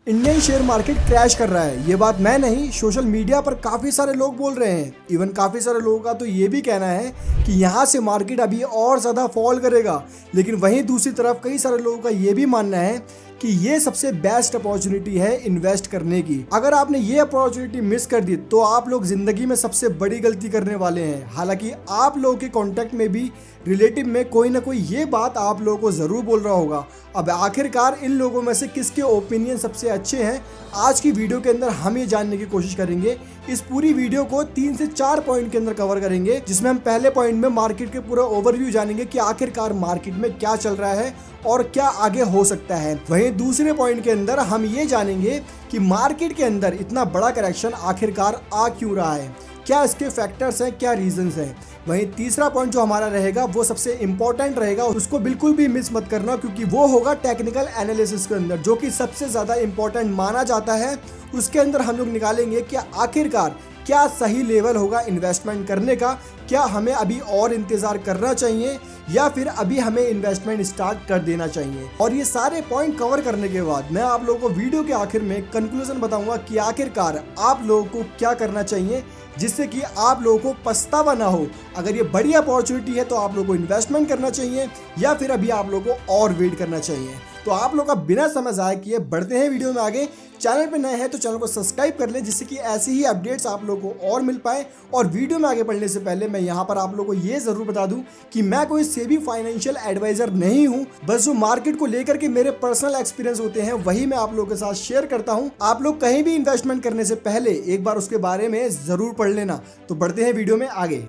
Indian share market crash कर रहा है। ये बात मैं नहीं, सोशल मीडिया पर काफ़ी सारे लोग बोल रहे हैं। इवन काफ़ी सारे लोगों का तो ये भी कहना है कि यहाँ से मार्केट अभी और ज़्यादा फॉल करेगा। लेकिन वहीं दूसरी तरफ कई सारे लोगों का ये भी मानना है कि ये सबसे बेस्ट अपॉर्चुनिटी है इन्वेस्ट करने की। अगर आपने ये अपॉर्चुनिटी मिस कर दी तो आप लोग जिंदगी में सबसे बड़ी गलती करने वाले हैं। हालांकि आप लोगों के कांटेक्ट में भी रिलेटिव में कोई ना कोई ये बात आप लोगों को ज़रूर बोल रहा होगा। अब आखिरकार इन लोगों में से किसके ओपिनियन सबसे अच्छे हैं, आज की वीडियो के अंदर हम ये जानने की कोशिश करेंगे। इस पूरी वीडियो को 3 से 4 पॉइंट के अंदर कवर करेंगे, जिसमें हम पहले पॉइंट में मार्केट के पूरा ओवरव्यू जानेंगे कि आखिरकार मार्केट में क्या चल रहा है और क्या आगे हो सकता है। वहीं दूसरे पॉइंट के अंदर हम ये जानेंगे कि मार्केट के अंदर इतना बड़ा करेक्शन आखिरकार आ क्यों रहा है, क्या इसके फैक्टर्स हैं, क्या रीजंस हैं। वहीं तीसरा पॉइंट जो हमारा रहेगा वो सबसे इंपॉर्टेंट रहेगा, उसको बिल्कुल भी मिस मत करना, क्योंकि वो होगा टेक्निकल एनालिसिस के अंदर, जो कि सबसे ज़्यादा इंपॉर्टेंट माना जाता है। उसके अंदर हम लोग निकालेंगे कि आखिरकार क्या सही लेवल होगा इन्वेस्टमेंट करने का, क्या हमें अभी और इंतज़ार करना चाहिए या फिर अभी हमें इन्वेस्टमेंट स्टार्ट कर देना चाहिए। और ये सारे पॉइंट कवर करने के बाद मैं आप लोगों को वीडियो के आखिर में कंक्लूजन बताऊंगा कि आखिरकार आप लोगों को क्या करना चाहिए, जिससे कि आप लोगों को पछतावा ना हो। अगर ये बड़ी अपॉर्चुनिटी है तो आप लोगों को इन्वेस्टमेंट करना चाहिए या फिर अभी आप लोगों को और वेट करना चाहिए। तो आप लोग का बिना समय ज़ाया किए बढ़ते हैं वीडियो में आगे। चैनल पे नए हैं तो चैनल को सब्सक्राइब कर लें, जिससे कि ऐसी ही अपडेट्स आप लोगों को और मिल पाए। और वीडियो में आगे बढ़ने से पहले मैं यहाँ पर आप लोगों को ये ज़रूर बता दूं कि मैं कोई सेबी फाइनेंशियल एडवाइज़र नहीं हूँ। बस जो मार्केट को लेकर के मेरे पर्सनल एक्सपीरियंस होते हैं वही मैं आप लोगों के साथ शेयर करता हूँ। आप लोग कहीं भी इन्वेस्टमेंट करने से पहले एक बार उसके बारे में ज़रूर पढ़ लेना। तो बढ़ते हैं वीडियो में आगे।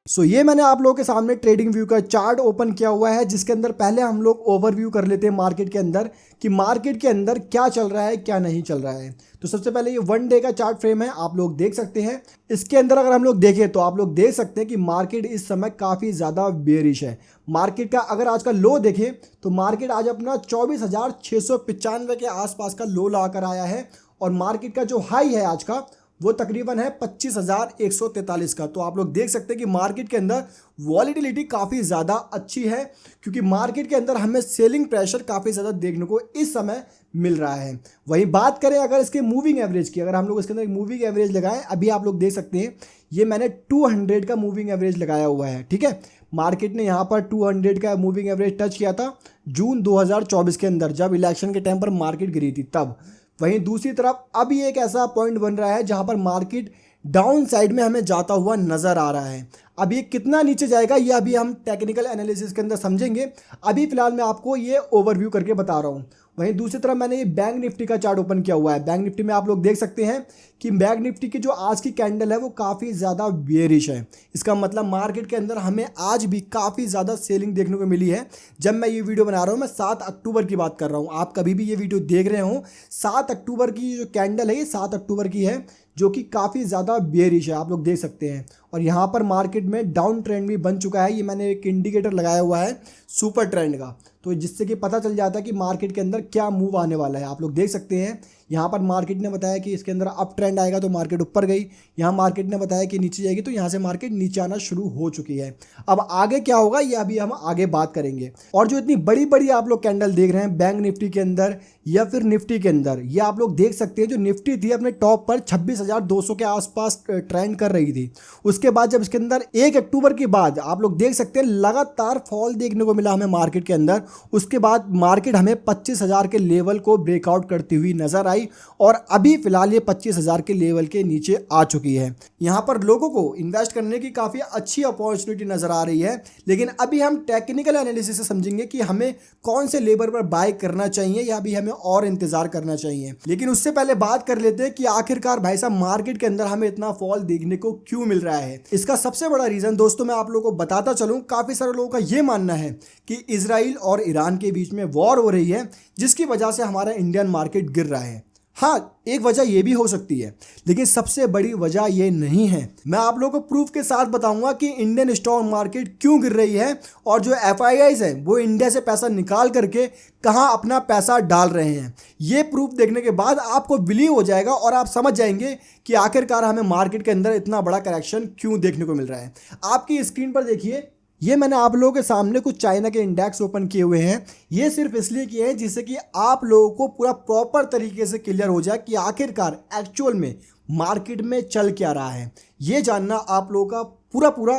ये मैंने आप लोगों के सामने ट्रेडिंग व्यू का चार्ट ओपन किया हुआ है, जिसके अंदर पहले हम लोग ओवरव्यू कर लेते हैं मार्केट के अंदर कि मार्केट के अंदर क्या चल रहा है क्या नहीं चल रहा है। तो सबसे पहले ये 1 डे का चार्ट फ्रेम है, आप लोग देख सकते हैं। इसके अंदर अगर हम लोग देखें तो आप लोग देख सकते हैं कि मार्केट इस समय काफ़ी ज़्यादा बेरिश है। मार्केट का अगर आज का लो देखें तो मार्केट आज अपना 24,695 के आसपास का लो ला कर आया है, और मार्केट का जो हाई है आज का वो तकरीबन है 25,143 का। तो आप लोग देख सकते हैं कि मार्केट के अंदर वॉलीटिलिटी काफ़ी ज़्यादा अच्छी है, क्योंकि मार्केट के अंदर हमें सेलिंग प्रेशर काफ़ी ज़्यादा देखने को इस समय मिल रहा है। वहीं बात करें अगर इसके मूविंग एवरेज की, अगर हम लोग इसके अंदर एक मूविंग एवरेज लगाएं, अभी आप लोग देख सकते हैं ये मैंने 200 का मूविंग एवरेज लगाया हुआ है। ठीक है, मार्केट ने यहाँ पर 200 का मूविंग एवरेज टच किया था जून 2024 के अंदर, जब इलेक्शन के टाइम पर मार्केट गिरी थी तब। वहीं दूसरी तरफ अभी एक ऐसा पॉइंट बन रहा है जहां पर मार्केट डाउन साइड में हमें जाता हुआ नज़र आ रहा है। अब ये कितना नीचे जाएगा ये अभी हम टेक्निकल एनालिसिस के अंदर समझेंगे। अभी फिलहाल मैं आपको ये ओवरव्यू करके बता रहा हूँ। वहीं दूसरी तरफ मैंने ये बैंक निफ्टी का चार्ट ओपन किया हुआ है। बैंक निफ्टी में आप लोग देख सकते हैं कि बैंक निफ्टी की जो आज की कैंडल है वो काफ़ी ज़्यादा बेयरिश है। इसका मतलब मार्केट के अंदर हमें आज भी काफ़ी ज़्यादा सेलिंग देखने को मिली है। जब मैं ये वीडियो बना रहा हूँ मैं 7 अक्टूबर की बात कर रहा हूँ। आप कभी भी ये वीडियो देख रहे हो, 7 अक्टूबर की जो कैंडल है ये 7 अक्टूबर की है, जो कि काफ़ी ज़्यादा बेयरिश है, आप लोग देख सकते हैं। और यहाँ पर मार्केट में डाउन ट्रेंड भी बन चुका है। ये मैंने एक इंडिकेटर लगाया हुआ है सुपर ट्रेंड का, तो जिससे कि पता चल जाता है कि मार्केट के अंदर क्या मूव आने वाला है। आप लोग देख सकते हैं यहाँ पर मार्केट ने बताया कि इसके अंदर अप ट्रेंड आएगा तो मार्केट ऊपर गई, यहाँ मार्केट ने बताया कि नीचे जाएगी तो यहाँ से मार्केट नीचे आना शुरू हो चुकी है। अब आगे क्या होगा ये अभी हम आगे बात करेंगे। और जो इतनी बड़ी बड़ी आप लोग कैंडल देख रहे हैं बैंक निफ्टी के अंदर या फिर निफ्टी के अंदर, ये आप लोग देख सकते हैं जो निफ्टी थी अपने टॉप पर 26,200 के आसपास ट्रेंड कर रही थी। उसके बाद जब इसके अंदर 1 अक्टूबर के बाद आप लोग देख सकते हैं लगातार फॉल देखने को मिला हमें मार्केट के अंदर। उसके बाद मार्केट हमें 25,000 के लेवल को ब्रेकआउट करती हुई नजर आई, और अभी फिलहाल ये 25,000 के लेवल के नीचे आ चुकी है। यहाँ पर लोगों को इन्वेस्ट करने की काफ़ी अच्छी अपॉर्चुनिटी नजर आ रही है। लेकिन अभी हम टेक्निकल एनालिसिस से समझेंगे कि हमें कौन से लेवल पर बाय करना चाहिए या अभी हमें और इंतजार करना चाहिए। लेकिन उससे पहले बात कर लेते हैं कि आखिरकार भाई साहब मार्केट के अंदर हमें इतना फॉल देखने को क्यों मिल रहा है। इसका सबसे बड़ा रीजन दोस्तों मैं आप लोगों को बताता चलूं, काफ़ी सारे लोगों का ये मानना है कि इजराइल और ईरान के बीच में वॉर हो रही है, जिसकी वजह से हमारा इंडियन मार्केट गिर रहा है। हाँ, एक वजह ये भी हो सकती है, लेकिन सबसे बड़ी वजह ये नहीं है। मैं आप लोगों को प्रूफ के साथ बताऊंगा कि इंडियन स्टॉक मार्केट क्यों गिर रही है, और जो FIIs हैं वो इंडिया से पैसा निकाल करके कहां अपना पैसा डाल रहे हैं। ये प्रूफ देखने के बाद आपको बिलीव हो जाएगा और आप समझ जाएंगे कि आखिरकार हमें मार्केट के अंदर इतना बड़ा करेक्शन क्यों देखने को मिल रहा है। आपकी स्क्रीन पर देखिए ये मैंने आप लोगों के सामने कुछ चाइना के इंडेक्स ओपन किए हुए हैं। ये सिर्फ इसलिए किए हैं जिससे कि आप लोगों को पूरा प्रॉपर तरीके से क्लियर हो जाए कि आखिरकार एक्चुअल में मार्केट में चल क्या रहा है। ये जानना आप लोगों का पूरा पूरा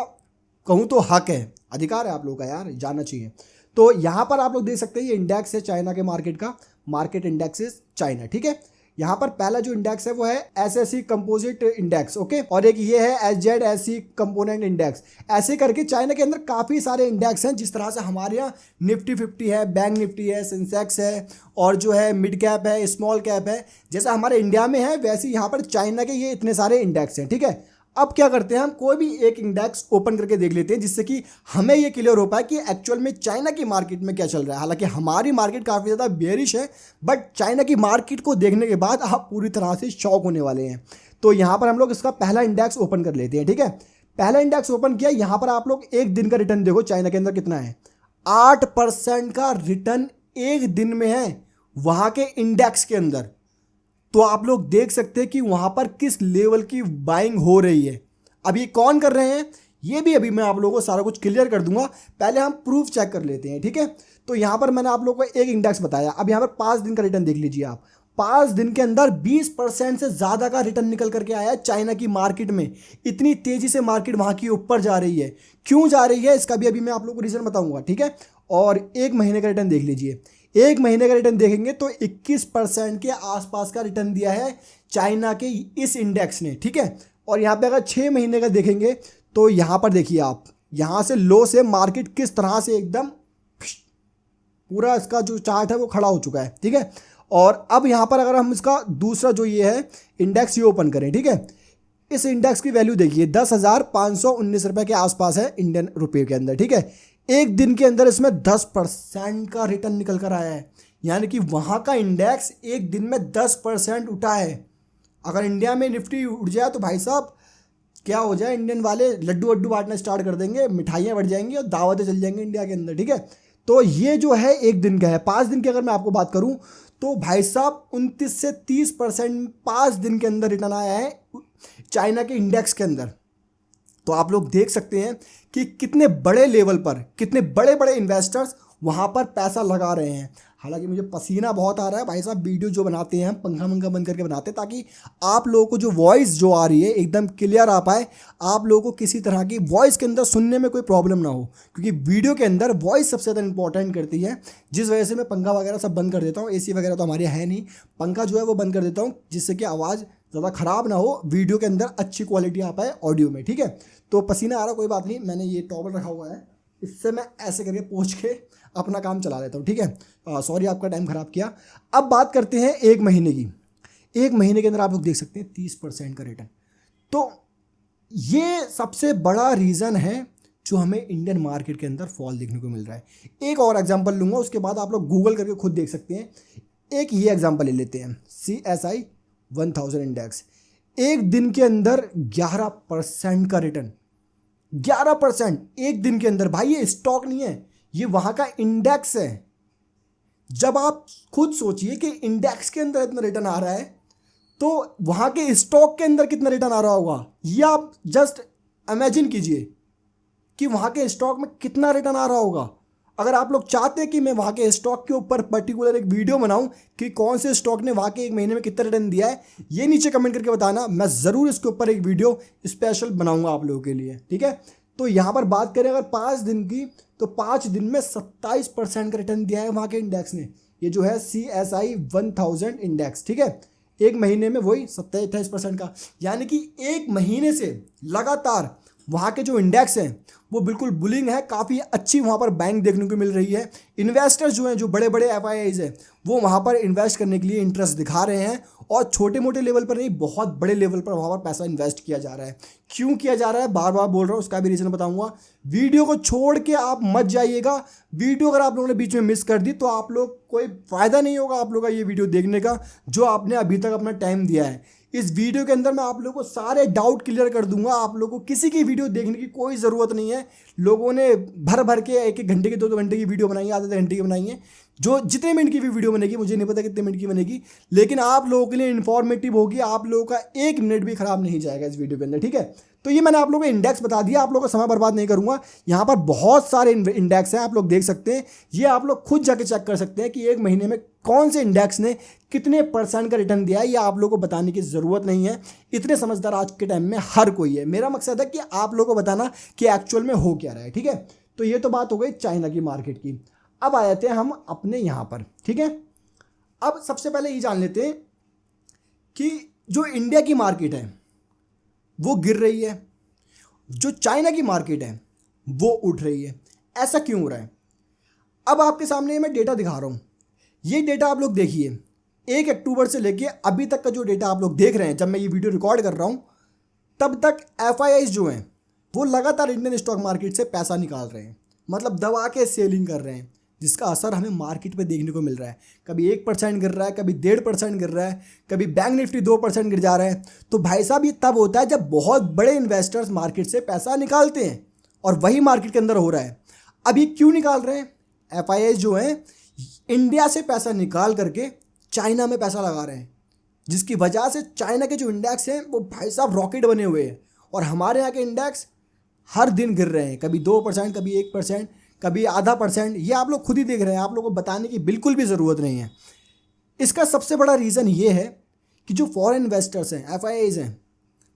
कहूँ तो हक है, अधिकार है आप लोगों का यार, जानना चाहिए। तो यहाँ पर आप लोग देख सकते हैं ये इंडेक्स है चाइना के मार्केट का, मार्केट इंडेक्स इज चाइना, ठीक है। यहाँ पर पहला जो इंडेक्स है वो है एसएससी कंपोजिट इंडेक्स, ओके, और एक ये है एसजेडएससी कंपोनेंट इंडेक्स। ऐसे करके चाइना के अंदर काफ़ी सारे इंडेक्स हैं। जिस तरह से हमारे यहाँ निफ्टी 50 है, बैंक निफ्टी है, सेंसेक्स है, और जो है मिड कैप है, स्मॉल कैप है, जैसा हमारे इंडिया में है वैसे यहाँ पर चाइना के ये इतने सारे इंडेक्स हैं, ठीक है। अब क्या करते हैं, हम कोई भी एक इंडेक्स ओपन करके देख लेते हैं जिससे कि हमें ये क्लियर हो पाए कि एक्चुअल में चाइना की मार्केट में क्या चल रहा है। हालांकि हमारी मार्केट काफ़ी ज़्यादा बेयरिश है, बट चाइना की मार्केट को देखने के बाद आप पूरी तरह से शॉक होने वाले हैं। तो यहाँ पर हम लोग इसका पहला इंडेक्स ओपन कर लेते हैं, ठीक है। पहला इंडेक्स ओपन किया, यहाँ पर आप लोग एक दिन का रिटर्न देखो चाइना के अंदर कितना है, 8% का रिटर्न एक दिन में है वहाँ के इंडेक्स के अंदर। तो आप लोग देख सकते हैं कि वहां पर किस लेवल की बाइंग हो रही है। अब ये कौन कर रहे हैं ये भी अभी मैं आप लोगों को सारा कुछ क्लियर कर दूंगा, पहले हम प्रूफ चेक कर लेते हैं, ठीक है। तो यहां पर मैंने आप लोगों को एक इंडेक्स बताया, अब यहां पर 5 दिन का रिटर्न देख लीजिए आप। 5 दिन के अंदर 20% से ज़्यादा का रिटर्न निकल करके आया है चाइना की मार्केट में। इतनी तेज़ी से मार्केट वहाँ की ऊपर जा रही है, क्यों जा रही है इसका भी अभी मैं आप लोगों को रीज़न बताऊँगा, ठीक है। और एक महीने का रिटर्न देख लीजिए, एक महीने का रिटर्न देखेंगे तो 21% के आसपास का रिटर्न दिया है चाइना के इस इंडेक्स ने, ठीक है। और यहाँ पे अगर 6 महीने का देखेंगे तो यहाँ पर देखिए आप, यहाँ से लो से मार्केट किस तरह से एकदम पूरा इसका जो चार्ट है वो खड़ा हो चुका है, ठीक है। और अब यहाँ पर अगर हम इसका दूसरा जो ये है इंडेक्स ये ओपन करें, ठीक है, इस इंडेक्स की वैल्यू देखिए 10,519 रुपये के आसपास है इंडियन रुपये के अंदर, ठीक है। एक दिन के अंदर इसमें 10% का रिटर्न निकल कर आया है, यानी कि वहाँ का इंडेक्स एक दिन में 10% उठा है। अगर इंडिया में निफ्टी उठ जाए तो भाई साहब क्या हो जाए, इंडियन वाले लड्डू वड्डू बांटना स्टार्ट कर देंगे, मिठाइयाँ बढ़ जाएंगी और दावतें चल जाएंगी इंडिया के अंदर, ठीक है। तो ये जो है एक दिन का है। 5 दिन की अगर मैं आपको बात करूँ तो भाई साहब 29 से 30% 5 दिन के अंदर रिटर्न आया है चाइना के इंडेक्स के अंदर। तो आप लोग देख सकते हैं कि कितने बड़े लेवल पर कितने बड़े बड़े इन्वेस्टर्स वहाँ पर पैसा लगा रहे हैं। हालांकि मुझे पसीना बहुत आ रहा है भाई साहब, वीडियो जो बनाते हैं हम पंखा मंखा बंद करके बनाते हैं ताकि आप लोगों को जो वॉइस जो आ रही है एकदम क्लियर आ पाए, आप लोगों को किसी तरह की वॉइस के अंदर सुनने में कोई प्रॉब्लम ना हो, क्योंकि वीडियो के अंदर वॉइस सबसे ज़्यादा इंपॉर्टेंट करती है। जिस वजह से मैं पंखा वगैरह सब बंद कर देता हूँ, AC वगैरह तो हमारे है नहीं, पंखा जो है वो बंद कर देता हूँ जिससे कि आवाज़ ज़्यादा ख़राब ना हो, वीडियो के अंदर अच्छी क्वालिटी आ पाए ऑडियो में, ठीक है। तो पसीना आ रहा कोई बात नहीं, मैंने ये टॉवल रखा हुआ है, इससे मैं ऐसे करके पोंछ के अपना काम चला लेता हूँ, ठीक है। सॉरी आपका टाइम ख़राब किया। अब बात करते हैं एक महीने की। एक महीने के अंदर आप लोग देख सकते हैं 30% का रिटर्न। तो ये सबसे बड़ा रीज़न है जो हमें इंडियन मार्केट के अंदर फॉल देखने को मिल रहा है। एक और एग्जांपल लूँगा, उसके बाद आप लोग गूगल करके खुद देख सकते हैं। एक ये एग्जांपल ले लेते हैं, CSI 1000 इंडेक्स। एक दिन के अंदर 11% का रिटर्न, 11% एक दिन के अंदर। भाई ये स्टॉक नहीं है, ये वहाँ का इंडेक्स है। जब आप खुद सोचिए कि इंडेक्स के अंदर इतना रिटर्न आ रहा है तो वहाँ के स्टॉक के अंदर कितना रिटर्न आ रहा होगा, ये आप जस्ट इमेजिन कीजिए कि वहाँ के स्टॉक में कितना रिटर्न आ रहा होगा। अगर आप लोग चाहते हैं कि मैं वहाँ के स्टॉक के ऊपर पर्टिकुलर एक वीडियो बनाऊं कि कौन से स्टॉक ने वहाँ के एक महीने में कितना रिटर्न दिया है, ये नीचे कमेंट करके बताना, मैं ज़रूर इसके ऊपर एक वीडियो स्पेशल बनाऊंगा आप लोगों के लिए, ठीक है। तो यहाँ पर बात करें अगर 5 दिन की, तो 5 दिन में 27% का रिटर्न दिया है वहाँ के इंडेक्स ने। ये जो है CSI 1000 इंडेक्स, ठीक है। एक महीने में वही 27-28% का, यानी कि एक महीने से लगातार वहाँ के जो इंडेक्स हैं वो बिल्कुल बुलिंग है। काफ़ी अच्छी वहाँ पर बैंक देखने को मिल रही है। इन्वेस्टर्स जो हैं, जो बड़े बड़े FIIs हैं, वो वहाँ पर इन्वेस्ट करने के लिए इंटरेस्ट दिखा रहे हैं, और छोटे मोटे लेवल पर नहीं, बहुत बड़े लेवल पर वहाँ पर पैसा इन्वेस्ट किया जा रहा है। क्यों किया जा रहा है बार बार बोल रहा हूँ, उसका भी रीज़न बताऊँगा। वीडियो को छोड़ के आप मत जाइएगा। वीडियो अगर आप लोगों ने बीच में मिस कर दी तो आप लोग कोई फ़ायदा नहीं होगा आप लोगों का ये वीडियो देखने का, जो आपने अभी तक अपना टाइम दिया है। इस वीडियो के अंदर मैं आप लोगों को सारे डाउट क्लियर कर दूंगा। आप लोगों को किसी की वीडियो देखने की कोई ज़रूरत नहीं है। लोगों ने भर भर के 1-1 घंटे की 2-2 घंटे की वीडियो बनाई है, आधे घंटे की बनाई है। जो जितने मिनट की भी वीडियो बनेगी, मुझे नहीं पता कितने मिनट की बनेगी, लेकिन आप लोगों के लिए इन्फॉर्मेटिव होगी। आप लोगों का 1 मिनट भी ख़राब नहीं जाएगा इस वीडियो के अंदर, ठीक है। तो ये मैंने आप लोगों को इंडेक्स बता दिया, आप लोगों का समय बर्बाद नहीं करूंगा। यहाँ पर बहुत सारे इंडेक्स हैं, आप लोग देख सकते हैं, ये आप लोग खुद जाके चेक कर सकते हैं कि एक महीने में कौन से इंडेक्स ने कितने % का रिटर्न दिया है। ये आप लोगों को बताने की ज़रूरत नहीं है, इतने समझदार आज के टाइम में हर कोई है। मेरा मकसद है कि आप लोगों को बताना कि एक्चुअल में हो क्या रहा है, ठीक है। तो ये तो बात हो गई चाइना की मार्केट की। अब आ जाते हैं हम अपने यहाँ पर, ठीक है। अब सबसे पहले ये जान लेते हैं कि जो इंडिया की मार्केट है वो गिर रही है, जो चाइना की मार्केट है वो उठ रही है। ऐसा क्यों हो रहा है? अब आपके सामने मैं डेटा दिखा रहा हूँ, ये डेटा आप लोग देखिए, 1 अक्टूबर से लेके अभी तक का जो डेटा आप लोग देख रहे हैं, जब मैं ये वीडियो रिकॉर्ड कर रहा हूँ तब तक FIIs जो हैं वो लगातार इंडियन स्टॉक मार्केट से पैसा निकाल रहे हैं, मतलब दबा के सेलिंग कर रहे हैं, जिसका असर हमें मार्केट पे देखने को मिल रहा है। कभी 1% गिर रहा है, कभी 1.5% गिर रहा है, कभी बैंक निफ्टी 2% गिर जा रहा है। तो भाई साहब ये तब होता है जब बहुत बड़े इन्वेस्टर्स मार्केट से पैसा निकालते हैं, और वही मार्केट के अंदर हो रहा है। अब ये क्यों निकाल रहे हैं? FIIs जो हैं इंडिया से पैसा निकाल करके चाइना में पैसा लगा रहे हैं, जिसकी वजह से चाइना के जो इंडेक्स हैं वो भाई साहब रॉकेट बने हुए हैं, और हमारे यहाँ के इंडेक्स हर दिन गिर रहे हैं, कभी 2%, कभी 1%, कभी आधा %। ये आप लोग खुद ही देख रहे हैं, आप लोगों को बताने की बिल्कुल भी ज़रूरत नहीं है। इसका सबसे बड़ा रीज़न ये है कि जो फॉरेन इन्वेस्टर्स हैं, FIIs हैं,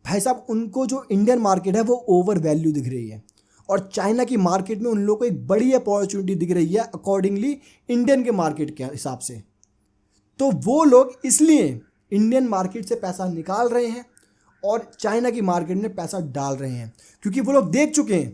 भाई साहब उनको जो इंडियन मार्केट है वो ओवर वैल्यू दिख रही है, और चाइना की मार्केट में उन लोगों को एक बड़ी अपॉर्चुनिटी दिख रही है अकॉर्डिंगली इंडियन के मार्केट के हिसाब से। तो वो लोग इसलिए इंडियन मार्केट से पैसा निकाल रहे हैं और चाइना की मार्केट में पैसा डाल रहे हैं, क्योंकि वो लोग देख चुके हैं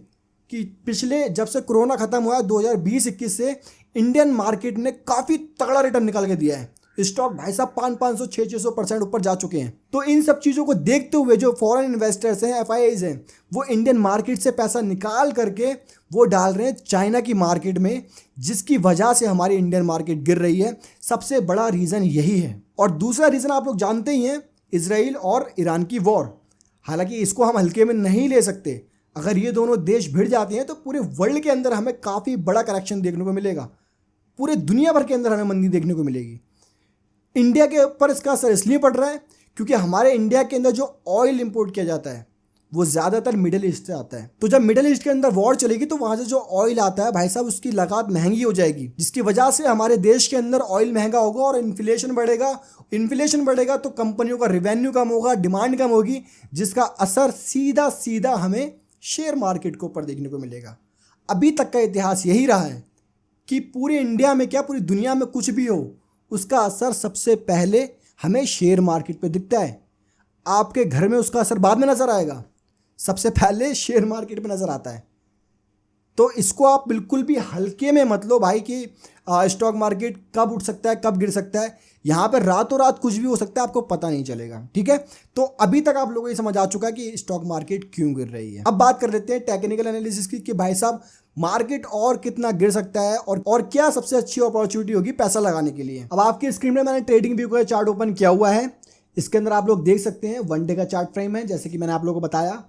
कि पिछले जब से कोरोना ख़त्म हुआ 2020-21 से इंडियन मार्केट ने काफ़ी तगड़ा रिटर्न निकाल के दिया है। स्टॉक भाई साहब 500, 600% ऊपर जा चुके हैं। तो इन सब चीज़ों को देखते हुए जो फॉरेन इन्वेस्टर्स हैं, FIIs हैं, वो इंडियन मार्केट से पैसा निकाल करके वो डाल रहे हैं चाइना की मार्केट में, जिसकी वजह से हमारी इंडियन मार्केट गिर रही है। सबसे बड़ा रीज़न यही है। और दूसरा रीज़न आप लोग जानते ही हैं, इजराइल और ईरान की वॉर। हालांकि इसको हम हल्के में नहीं ले सकते, अगर ये दोनों देश भिड़ जाते हैं तो पूरे वर्ल्ड के अंदर हमें काफ़ी बड़ा करेक्शन देखने को मिलेगा, पूरे दुनिया भर के अंदर हमें मंदी देखने को मिलेगी। इंडिया के ऊपर इसका असर इसलिए पड़ रहा है क्योंकि हमारे इंडिया के अंदर जो ऑयल इंपोर्ट किया जाता है वो ज़्यादातर मिडिल ईस्ट से आता है। तो जब मिडिल ईस्ट के अंदर वॉर चलेगी तो वहाँ से जो ऑयल आता है भाई साहब उसकी लागत महंगी हो जाएगी, जिसकी वजह से हमारे देश के अंदर ऑयल महंगा होगा और इन्फ्लेशन बढ़ेगा। इन्फ्लेशन बढ़ेगा तो कंपनियों का रेवेन्यू कम होगा, डिमांड कम होगी, जिसका असर सीधा सीधा हमें शेयर मार्केट के ऊपर देखने को मिलेगा। अभी तक का इतिहास यही रहा है कि पूरे इंडिया में क्या पूरी दुनिया में कुछ भी हो, उसका असर सबसे पहले हमें शेयर मार्केट पे दिखता है। आपके घर में उसका असर बाद में नज़र आएगा, सबसे पहले शेयर मार्केट पे नज़र आता है। तो इसको आप बिल्कुल भी हल्के में मत लो भाई कि स्टॉक मार्केट कब उठ सकता है, कब गिर सकता है। यहाँ पे रातों रात कुछ भी हो सकता है, आपको पता नहीं चलेगा, ठीक है। तो अभी तक आप लोगों को ये समझ आ चुका है कि स्टॉक मार्केट क्यों गिर रही है। अब बात कर लेते हैं टेक्निकल एनालिसिस की कि भाई साहब मार्केट और कितना गिर सकता है और क्या सबसे अच्छी अपॉर्चुनिटी होगी पैसा लगाने के लिए। अब आपकी स्क्रीन में मैंने ट्रेडिंग व्यू का चार्ट ओपन किया हुआ है, इसके अंदर आप लोग देख सकते हैं 1 डे का चार्ट फ्रेम है, जैसे कि मैंने आप लोगों को बताया।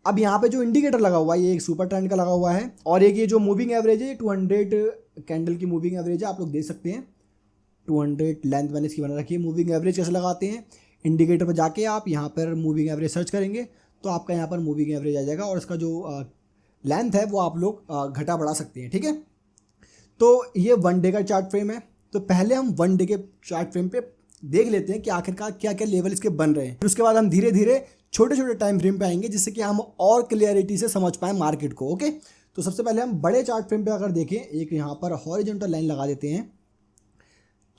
अब यहाँ पे जो इंडिकेटर लगा हुआ है ये एक सुपर ट्रेंड का लगा हुआ है, और एक ये जो मूविंग एवरेज है 200 कैंडल की मूविंग एवरेज है, आप लोग देख सकते हैं 200 लेंथ मैंने इसकी बना रखी है। मूविंग एवरेज कैसे लगाते हैं, इंडिकेटर पर जाके आप यहाँ पर मूविंग एवरेज सर्च करेंगे तो आपका यहाँ पर मूविंग एवरेज आ जाएगा, और इसका जो लेंथ है वो आप लोग घटा बढ़ा सकते हैं, ठीक है। तो ये 1 डे का चार्ट फ्रेम है। तो पहले हम 1 डे के चार्ट फ्रेम पे देख लेते हैं कि आखिरकार क्या क्या लेवल इसके बन रहे हैं, फिर उसके बाद हम धीरे धीरे छोटे छोटे टाइम फ्रेम पे आएंगे, जिससे कि हम और क्लियरिटी से समझ पाएँ मार्केट को। ओके, तो सबसे पहले हम बड़े चार्ट फ्रेम पे अगर देखें, एक यहाँ पर हॉरिजॉन्टल लाइन लगा देते हैं।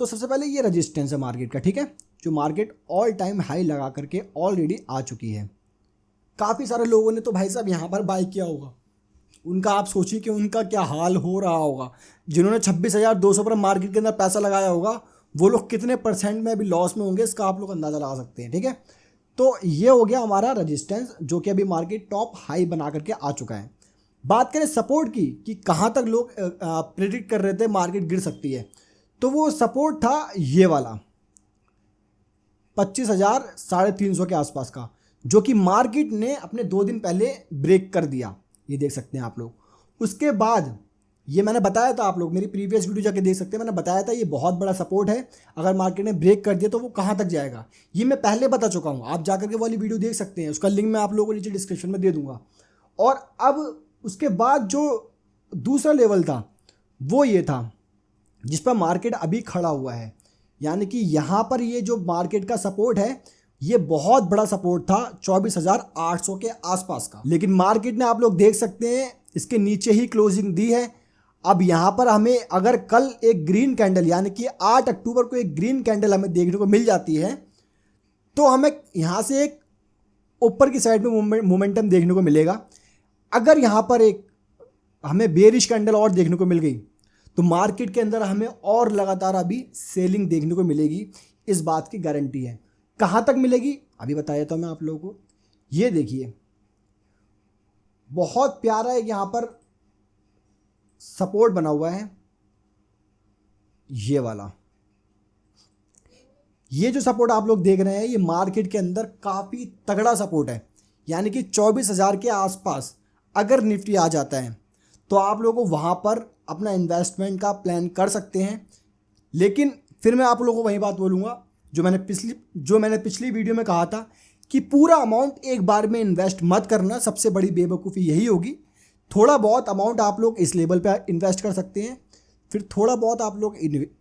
तो सबसे पहले ये रेजिस्टेंस है मार्केट का, ठीक है, जो मार्केट ऑल टाइम हाई लगा करके ऑलरेडी आ चुकी है। काफ़ी सारे लोगों ने तो भाई साहब यहाँ पर बाई किया होगा, उनका आप सोचिए कि उनका क्या हाल हो रहा होगा। जिन्होंने 26,200 पर मार्केट के अंदर पैसा लगाया होगा वो लोग कितने % में अभी लॉस में होंगे, इसका आप लोग अंदाज़ा लगा सकते हैं, ठीक है। तो ये हो गया हमारा रेजिस्टेंस, जो कि अभी मार्केट टॉप हाई बना करके आ चुका है। बात करें सपोर्ट की कि कहाँ तक लोग प्रेडिक्ट कर रहे थे मार्केट गिर सकती है, तो वो सपोर्ट था ये वाला 25,350 के आसपास का, जो कि मार्केट ने अपने 2 दिन पहले ब्रेक कर दिया, ये देख सकते हैं आप लोग। उसके बाद ये मैंने बताया था, आप लोग मेरी प्रीवियस वीडियो जाके देख सकते हैं, मैंने बताया था ये बहुत बड़ा सपोर्ट है। अगर मार्केट ने ब्रेक कर दिया तो वो कहाँ तक जाएगा ये मैं पहले बता चुका हूँ। आप जाकर के वाली वीडियो देख सकते हैं, उसका लिंक मैं आप लोगों को नीचे डिस्क्रिप्शन में दे दूंगा। और अब उसके बाद जो दूसरा लेवल था वो ये था जिस पर मार्केट अभी खड़ा हुआ है, यानी कि यहाँ पर ये जो मार्केट का सपोर्ट है ये बहुत बड़ा सपोर्ट था 24,800 के आसपास का। लेकिन मार्केट ने आप लोग देख सकते हैं इसके नीचे ही क्लोजिंग दी है। अब यहाँ पर हमें अगर कल एक ग्रीन कैंडल यानी कि 8 अक्टूबर को एक ग्रीन कैंडल हमें देखने को मिल जाती है तो हमें यहाँ से एक ऊपर की साइड में मोमेंटम देखने को मिलेगा। अगर यहाँ पर एक हमें बेरिश कैंडल और देखने को मिल गई तो मार्केट के अंदर हमें और लगातार अभी सेलिंग देखने को मिलेगी, इस बात की गारंटी है। कहाँ तक मिलेगी अभी बताया तो मैं आप लोगों को। ये देखिए बहुत प्यारा एक यहाँ पर सपोर्ट बना हुआ है, ये वाला। ये जो सपोर्ट आप लोग देख रहे हैं ये मार्केट के अंदर काफ़ी तगड़ा सपोर्ट है, यानी कि 24,000 के आसपास अगर निफ्टी आ जाता है तो आप लोगों को वहाँ पर अपना इन्वेस्टमेंट का प्लान कर सकते हैं। लेकिन फिर मैं आप लोगों को वही बात बोलूँगा जो मैंने पिछली वीडियो में कहा था कि पूरा अमाउंट एक बार में इन्वेस्ट मत करना, सबसे बड़ी बेवकूफ़ी यही होगी। थोड़ा बहुत अमाउंट आप लोग इस लेवल पे इन्वेस्ट कर सकते हैं, फिर थोड़ा बहुत आप लोग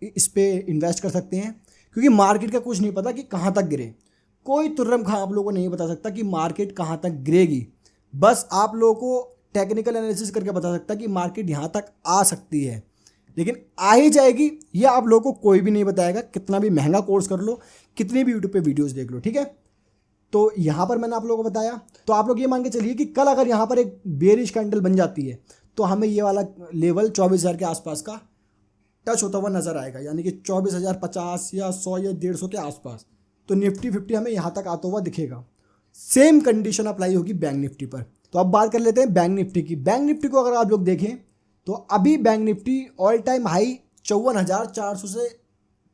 इस पे इन्वेस्ट कर सकते हैं, क्योंकि मार्केट का कुछ नहीं पता कि कहाँ तक गिरे। कोई तुर्रम खा आप लोगों को नहीं बता सकता कि मार्केट कहाँ तक गिरेगी। बस आप लोगों को टेक्निकल एनालिसिस करके बता सकता कि मार्केट यहाँ तक आ सकती है, लेकिन आ ही जाएगी ये आप लोगों को कोई भी नहीं बताएगा, कितना भी महंगा कोर्स कर लो, कितनी भी यूट्यूब पे वीडियोस देख लो, ठीक है। तो यहाँ पर मैंने आप लोगों को बताया, तो आप लोग ये मान के चलिए कि कल अगर यहाँ पर एक बेरिश कैंडल बन जाती है तो हमें ये वाला लेवल 24,000 के आसपास का टच होता हुआ नजर आएगा, यानी कि 24,050 या 100 या 150 के आसपास। तो निफ्टी 50 हमें यहाँ तक आता हुआ दिखेगा। सेम कंडीशन अप्लाई होगी बैंक निफ्टी पर। तो अब बात कर लेते हैं बैंक निफ्टी की। बैंक निफ्टी को अगर आप लोग देखें तो अभी bank Nifty all time high 54,400 से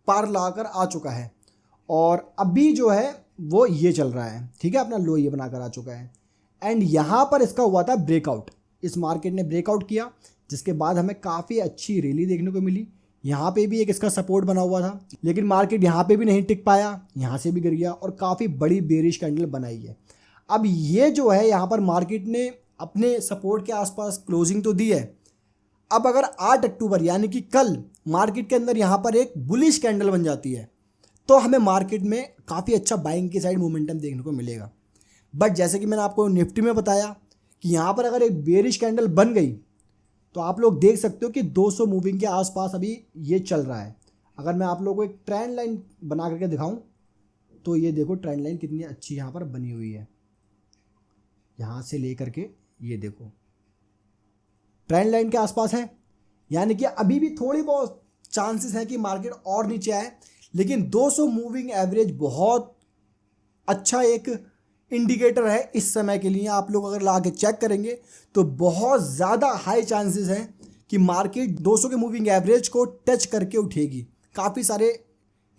पार लाकर आ चुका है, और अभी जो है वो ये चल रहा है, ठीक है, अपना लो ये बनाकर आ चुका है। एंड यहाँ पर इसका हुआ था ब्रेकआउट, इस मार्केट ने ब्रेकआउट किया जिसके बाद हमें काफ़ी अच्छी रैली देखने को मिली। यहाँ पे भी एक इसका सपोर्ट बना हुआ था, लेकिन मार्केट यहाँ पे भी नहीं टिक पाया, यहाँ से भी गिर गया और काफ़ी बड़ी बेरिश कैंडल बनाई है। अब ये जो है यहाँ पर मार्केट ने अपने सपोर्ट के आसपास क्लोजिंग तो दी है। अब अगर 8 अक्टूबर यानी कि कल मार्केट के अंदर यहाँ पर एक बुलिश कैंडल बन जाती है तो हमें मार्केट में काफ़ी अच्छा बाइंग की साइड मोमेंटम देखने को मिलेगा। बट जैसे कि मैंने आपको निफ्टी में बताया कि यहाँ पर अगर एक बेरिश कैंडल बन गई तो आप लोग देख सकते हो कि 200 मूविंग के आसपास अभी ये चल रहा है। अगर मैं आप लोगों को एक ट्रेंड लाइन बना करके दिखाऊं तो ये देखो ट्रेंड लाइन कितनी अच्छी यहाँ पर बनी हुई है, यहाँ से लेकर के ये देखो ट्रेंड लाइन के आसपास है, यानी कि अभी भी थोड़ी बहुत चांसेस हैं कि मार्केट और नीचे आए। लेकिन 200 मूविंग एवरेज बहुत अच्छा एक इंडिकेटर है इस समय के लिए। आप लोग अगर ला के चेक करेंगे तो बहुत ज़्यादा हाई चांसेस हैं कि मार्केट 200 के मूविंग एवरेज को टच करके उठेगी। काफ़ी सारे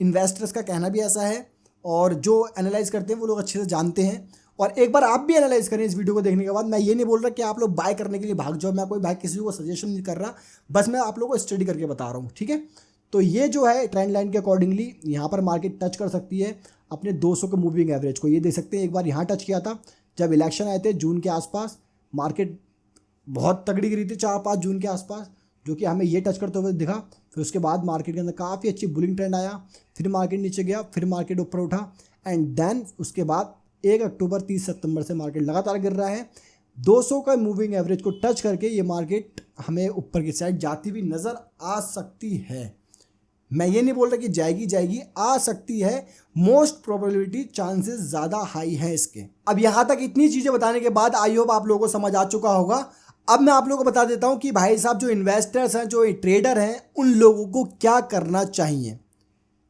इन्वेस्टर्स का कहना भी ऐसा है, और जो एनालाइज करते हैं वो लोग अच्छे से जानते हैं। और एक बार आप भी एनालाइज करें इस वीडियो को देखने के बाद। मैं ये नहीं बोल रहा कि आप लोग बाय करने के लिए भाग जाओ, मैं कोई भाई किसी को सजेशन नहीं कर रहा, बस मैं आप लोगों को स्टडी करके बता रहा हूँ, ठीक है। तो ये जो है ट्रेंड लाइन के अकॉर्डिंगली यहाँ पर मार्केट टच कर सकती है अपने 200 के मूविंग एवरेज को। ये देख सकते हैं एक बार यहाँ टच किया था जब इलेक्शन आए थे जून के आसपास, मार्केट बहुत तगड़ी गिरी थी 4-5 जून के आसपास, जो कि हमें ये टच करते हुए दिखा। फिर उसके बाद मार्केट के अंदर काफ़ी अच्छी बुलिंग ट्रेंड आया, फिर मार्केट नीचे गया, फिर मार्केट ऊपर उठा, एंड देन उसके बाद 1 अक्टूबर 30 सितंबर से मार्केट लगातार गिर रहा है। 200 का मूविंग एवरेज को टच करके ये मार्केट हमें ऊपर की साइड जाती हुई नज़र आ सकती है। मैं ये नहीं बोल रहा कि जाएगी, आ सकती है, मोस्ट प्रोबेबिलिटी चांसेस ज़्यादा हाई है इसके। अब यहाँ तक इतनी चीज़ें बताने के बाद आई होप आप लोगों को समझ आ चुका होगा। अब मैं आप लोगों को बता देता हूँ कि भाई साहब जो इन्वेस्टर्स हैं, जो ट्रेडर हैं, उन लोगों को क्या करना चाहिए,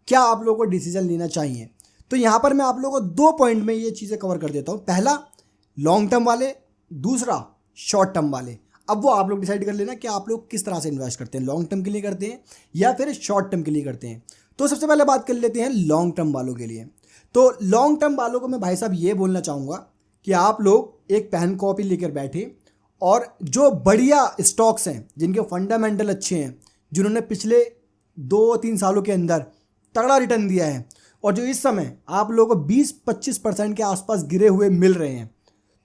क्या आप लोगों को डिसीजन लेना चाहिए। तो यहाँ पर मैं आप लोगों को 2 पॉइंट में ये चीज़ें कवर कर देता हूँ। पहला लॉन्ग टर्म वाले, दूसरा शॉर्ट टर्म वाले। अब वो आप लोग डिसाइड कर लेना कि आप लोग किस तरह से इन्वेस्ट करते हैं, लॉन्ग टर्म के लिए करते हैं या फिर शॉर्ट टर्म के लिए करते हैं। तो सबसे पहले बात कर लेते हैं लॉन्ग टर्म वालों के लिए। तो लॉन्ग टर्म वालों को मैं भाई साहब ये बोलना चाहूँगा कि आप लोग एक पेन कॉपी लेकर बैठे और जो बढ़िया स्टॉक्स हैं, जिनके फंडामेंटल अच्छे हैं, जिन्होंने पिछले 2-3 सालों के अंदर तगड़ा रिटर्न दिया है और जो इस समय आप लोगों को 20-25% के आसपास गिरे हुए मिल रहे हैं,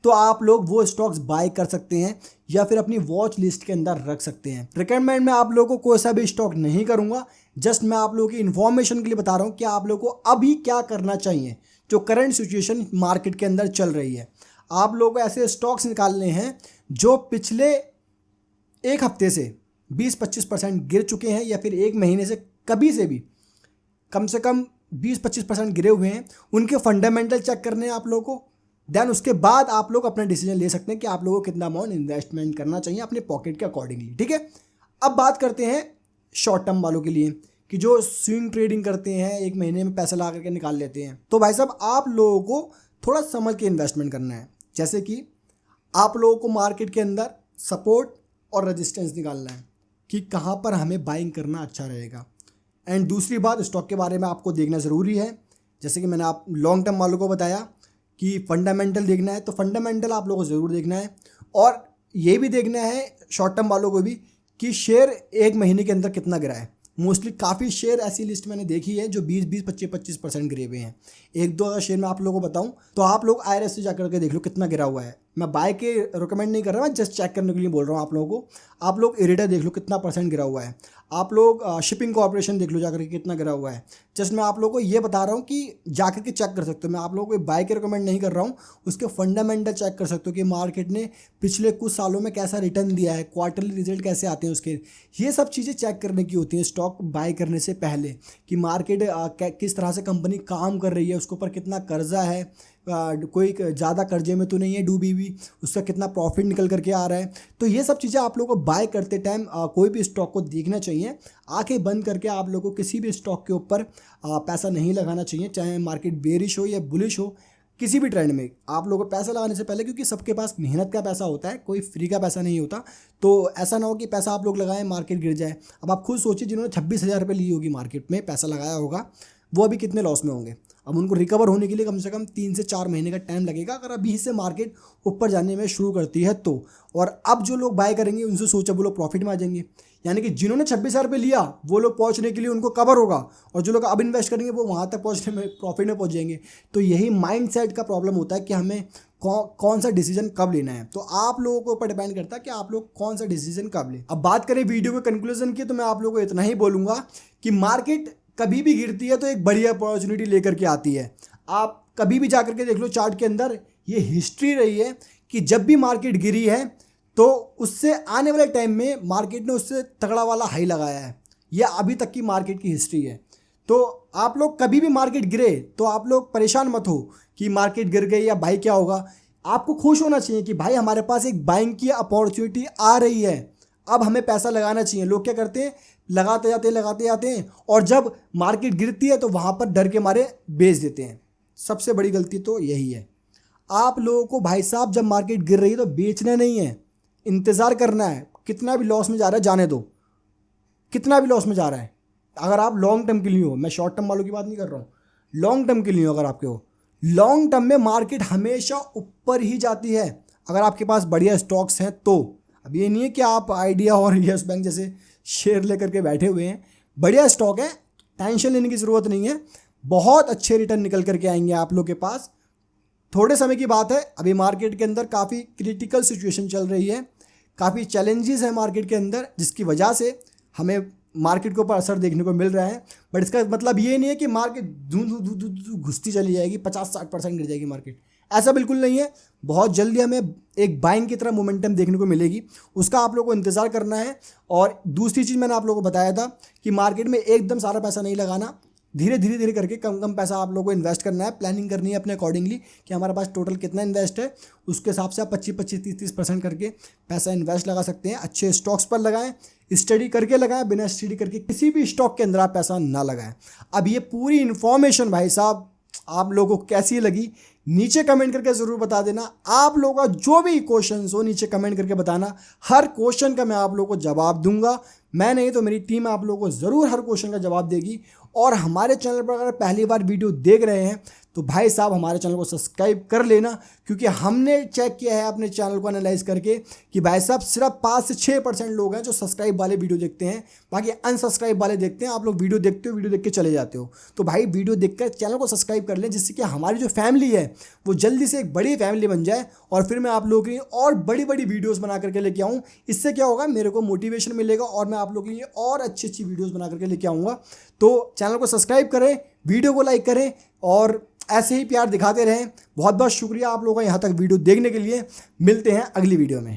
तो आप लोग वो स्टॉक्स बाय कर सकते हैं या फिर अपनी वॉच लिस्ट के अंदर रख सकते हैं। रिकमेंड मैं आप लोगों को कोई सा भी स्टॉक नहीं करूंगा, जस्ट मैं आप लोगों की इन्फॉर्मेशन के लिए बता रहा हूं कि आप लोगों को अभी क्या करना चाहिए जो करंट सिचुएशन मार्केट के अंदर चल रही है। आप लोगों को ऐसे स्टॉक्स निकालने हैं जो पिछले एक हफ्ते से 20-25% गिर चुके हैं या फिर एक महीने से कभी से भी कम से कम 20-25% गिरे हुए हैं, उनके फंडामेंटल चेक करने हैं आप लोगों को। देन उसके बाद आप लोग अपना डिसीजन ले सकते हैं कि आप लोगों को कितना अमाउंट इन्वेस्टमेंट करना चाहिए अपने पॉकेट के अकॉर्डिंगली, ठीक है। अब बात करते हैं शॉर्ट टर्म वालों के लिए कि जो स्विंग ट्रेडिंग करते हैं, एक महीने में पैसा ला करके निकाल लेते हैं। तो भाई साहब आप लोगों को थोड़ा संभल के इन्वेस्टमेंट करना है। जैसे कि आप लोगों को मार्केट के अंदर सपोर्ट और रेजिस्टेंस निकालना है कि कहाँ पर हमें बाइंग करना अच्छा रहेगा। एंड दूसरी बात, स्टॉक के बारे में आपको देखना ज़रूरी है। जैसे कि मैंने आप लॉन्ग टर्म वालों को बताया कि फंडामेंटल देखना है, तो फंडामेंटल आप लोगों को ज़रूर देखना है और ये भी देखना है शॉर्ट टर्म वालों को भी कि शेयर एक महीने के अंदर कितना गिरा है। मोस्टली काफ़ी शेयर ऐसी लिस्ट मैंने देखी है जो 20-25% गिरे हुए हैं। एक दो अगर शेयर मैं आप लोगों को बताऊं तो आप लोग IRS से जाकर के देख लो कितना गिरा हुआ है। मैं बाय के रिकमेंड नहीं कर रहा, मैं जस्ट चेक करने के लिए बोल रहा हूँ आप लोगों को। आप लोग इरिटा देख लो कितना % गिरा हुआ है। आप लोग शिपिंग कॉर्पोरेशन देख लो जाकर के कितना गिरा हुआ है। जस्ट मैं आप लोगों को ये बता रहा हूँ कि जाकर के चेक कर सकते हो। मैं आप लोगों को बाय के रिकमेंड नहीं कर रहा हूँ, उसके फंडामेंटल चेक कर सकते हो कि मार्केट ने पिछले कुछ सालों में कैसा रिटर्न दिया है, क्वार्टरली रिजल्ट कैसे आते हैं उसके। ये सब चीज़ें चेक करने की होती हैं स्टॉक बाय करने से पहले कि मार्केट किस तरह से कंपनी काम कर रही है, उसके ऊपर कितना कर्जा है, कोई ज़्यादा कर्जे में तो नहीं है डूबी हुई, उसका कितना प्रॉफिट निकल करके आ रहा है। तो ये सब चीज़ें आप लोगों को बाय करते टाइम कोई भी स्टॉक को देखना चाहिए। आंखें बंद करके आप लोगों को किसी भी स्टॉक के ऊपर पैसा नहीं लगाना चाहिए, चाहे मार्केट बेरिश हो या बुलिश हो। किसी भी ट्रेंड में आप लोगों को पैसा लगाने से पहले, क्योंकि सबके पास मेहनत का पैसा होता है, कोई फ्री का पैसा नहीं होता, तो ऐसा ना हो कि पैसा आप लोग लगाएं मार्केट गिर जाए। अब आप खुद सोचिए, जिन्होंने 26,000 रुपये ली होगी मार्केट में पैसा लगाया होगा, वो अभी कितने लॉस में होंगे। अब उनको रिकवर होने के लिए कम से कम 3 से 4 महीने का टाइम लगेगा अगर अभी से मार्केट ऊपर जाने में शुरू करती है तो। और अब जो लोग बाय करेंगे उनसे सोचा वो लोग प्रॉफिट में आ जाएंगे, यानी कि जिन्होंने 26,000 रुपये लिया वो लोग पहुंचने के लिए उनको कवर होगा, और जो लोग अब इन्वेस्ट करेंगे वो वहां तक पहुंचने में प्रॉफिट में पहुंच जाएंगे। तो यही माइंडसेट का प्रॉब्लम होता है कि हमें कौन सा डिसीजन कब लेना है। तो आप लोगों के ऊपर डिपेंड करता है कि आप लोग कौन सा डिसीजन कब लें। अब बात करें वीडियो के कंक्लूजन की, तो मैं आप लोगों को इतना ही बोलूँगा कि मार्केट कभी भी गिरती है तो एक बड़ी अपॉर्चुनिटी लेकर के आती है। आप कभी भी जाकर के देख लो चार्ट के अंदर, ये हिस्ट्री रही है कि जब भी मार्केट गिरी है तो उससे आने वाले टाइम में मार्केट ने उससे तगड़ा वाला हाई लगाया है। यह अभी तक की मार्केट की हिस्ट्री है। तो आप लोग कभी भी मार्केट गिरे तो आप लोग परेशान मत हो कि मार्केट गिर गई या भाई क्या होगा। आपको खुश होना चाहिए कि भाई हमारे पास एक बाइंग की अपॉर्चुनिटी आ रही है, अब हमें पैसा लगाना चाहिए। लोग क्या करते हैं, लगाते जाते हैं और जब मार्केट गिरती है तो वहाँ पर डर के मारे बेच देते हैं। सबसे बड़ी गलती तो यही है। आप लोगों को भाई साहब जब मार्केट गिर रही है तो बेचना नहीं है, इंतज़ार करना है। कितना भी लॉस में जा रहा है जाने दो, कितना भी लॉस में जा रहा है। अगर आप लॉन्ग टर्म के लिए हो, मैं शॉर्ट टर्म वालों की बात नहीं कर रहा हूँ, लॉन्ग टर्म के लिए हो अगर आपके हो, लॉन्ग टर्म में मार्केट हमेशा ऊपर ही जाती है अगर आपके पास बढ़िया स्टॉक्स हैं तो। अब ये नहीं है कि आप आइडिया और यस बैंक जैसे शेयर लेकर के बैठे हुए हैं। बढ़िया स्टॉक है, टेंशन लेने की ज़रूरत नहीं है, बहुत अच्छे रिटर्न निकल करके आएंगे आप लोग के पास। थोड़े समय की बात है, अभी मार्केट के अंदर काफ़ी क्रिटिकल सिचुएशन चल रही है, काफ़ी चैलेंजेस हैं मार्केट के अंदर, जिसकी वजह से हमें मार्केट के ऊपर असर देखने को मिल रहा है। बट इसका मतलब ये नहीं है कि मार्केट घुसती चली जाएगी, 50-60% गिर जाएगी मार्केट, ऐसा बिल्कुल नहीं है। बहुत जल्दी हमें एक बाइंग की तरह मोमेंटम देखने को मिलेगी, उसका आप लोगों को इंतज़ार करना है। और दूसरी चीज़ मैंने आप लोगों को बताया था कि मार्केट में एकदम सारा पैसा नहीं लगाना, धीरे धीरे करके कम पैसा आप लोगों को इन्वेस्ट करना है। प्लानिंग करनी है अपने अकॉर्डिंगली कि हमारे पास टोटल कितना इन्वेस्ट है, उसके हिसाब से आप 25-30% करके पैसा इन्वेस्ट लगा सकते हैं। अच्छे स्टॉक्स पर लगाएं, स्टडी करके लगाएं, बिना स्टडी करके किसी भी स्टॉक के अंदर आप पैसा ना लगाएं। अब ये पूरी इन्फॉर्मेशन भाई साहब आप लोगों को कैसी लगी नीचे कमेंट करके ज़रूर बता देना। आप लोगों का जो भी क्वेश्चन हो नीचे कमेंट करके बताना, हर क्वेश्चन का मैं आप लोगों को जवाब दूंगा। मैं नहीं तो मेरी टीम आप लोगों को ज़रूर हर क्वेश्चन का जवाब देगी। और हमारे चैनल पर अगर पहली बार वीडियो देख रहे हैं तो भाई साहब हमारे चैनल को सब्सक्राइब कर लेना, क्योंकि हमने चेक किया है अपने चैनल को एनालाइज करके कि भाई साहब सिर्फ 5 से 6% लोग हैं जो सब्सक्राइब वाले वीडियो देखते हैं, बाकी अनसब्सक्राइब वाले देखते हैं। आप लोग वीडियो देखते हो, वीडियो देख के चले जाते हो। तो भाई वीडियो देखकर चैनल को सब्सक्राइब कर लें, जिससे कि हमारी जो फैमिली है वो जल्दी से एक बड़ी फैमिली बन जाए, और फिर मैं आप लोगों के लिए और बड़ी बड़ी वीडियोज़ बना करके लेके आऊँ। इससे क्या होगा, मेरे को मोटिवेशन मिलेगा और मैं आप लोगों के लिए और अच्छी अच्छी वीडियोज़ बना करके लेके आऊँगा। तो चैनल को सब्सक्राइब करें, वीडियो को लाइक करें और ऐसे ही प्यार दिखाते रहें। बहुत बहुत शुक्रिया आप लोगों का यहाँ तक वीडियो देखने के लिए। मिलते हैं अगली वीडियो में।